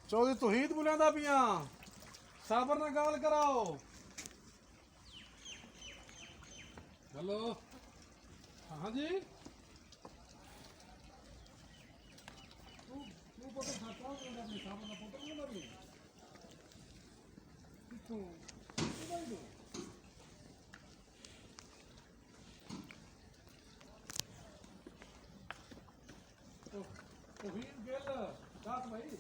ਚੌਧਰੀ ਤੋਹੀਦ ਬੁਲਾਉਂਦਾ ਪੀਆਂ ਸਾਬਰ ਨਾਲ ਗੱਲ ਕਰਾਓ। ਹੈਲੋ ਹਾਂਜੀ ਤੂੰ ਪੁੱਤ ਸਾਥੋਂ ਕਹਿੰਦਾ ਆਪਣੇ ਸਾਬਰ ਦਾ ਪੁੱਤ ਕਹਿੰਦਾ ਵੀ ਕਿੱਥੋਂ ਕਿਹਦਾ ਹੀ ਤੋਹੀਦ ਗਿੱਲ ਦੱਸ ਭਾਈ।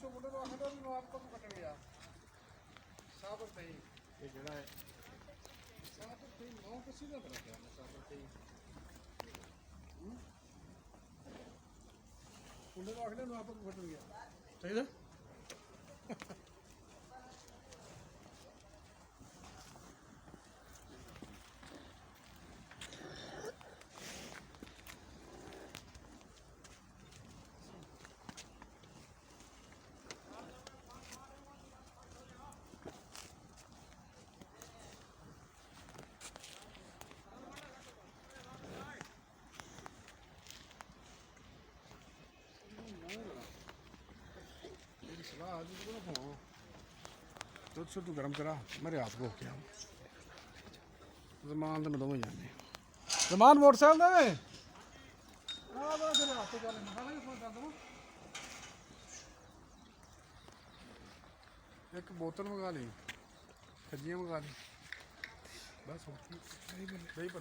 ਮੁੰਡੇ ਨੂੰ ਆਖਦਾ ਵੀ ਨਵਾਬ ਤੋਂ ਕੱਟ ਗਿਆ ਸਾਬਰ ਤੇ ਇਹ ਜਿਹੜਾ ਹੈ ਸਾਬਰ ਤੇ ਨੌ ਕਿਸੇ ਦਾ ਬਣਾ ਗਿਆ ਸਾਬਰ ਤੇ ਮੁੰਡੇ ਨੂੰ ਆਖਦਾ ਨਵਾਬ ਤੋਂ ਕੱਟ ਗਿਆ ਸਹੀ ਨਾ। ਦੁੱਧ ਸ਼ੁੱਧ ਗਰਮ ਕਰਾ ਮੇਰੇ ਹੱਥ ਧੋ ਕੇ ਆ ਜ਼ਮਾਨ ਤੇ ਮੈਂ ਦੋਵੇਂ ਜਾਂਦੇ ਜ਼ਮਾਨ ਮੋਟਰਸਾਈਕਲ ਦੇ ਆ ਬੜਾ ਤੇਰੇ ਹੱਥ ਤੇ ਚੱਲ ਮੈਂ ਵੀ ਫੋਨ ਕਰ ਦਵਾਂ। ਇੱਕ ਬੋਤਲ ਮੰਗਾ ਲਈ ਖੱਜੀਆਂ ਮੰਗਾ ਲਈ ਬਸ ਨਹੀਂ ਪਰ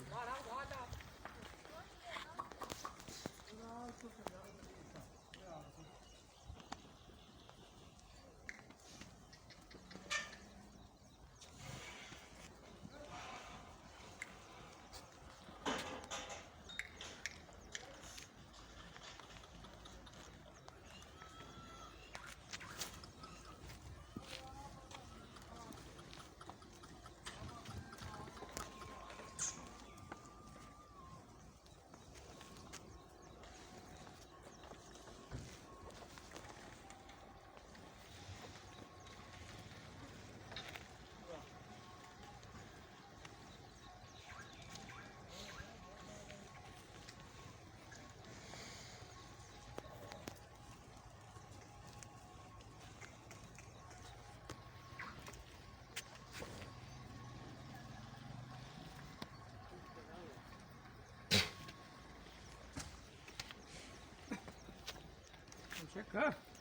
check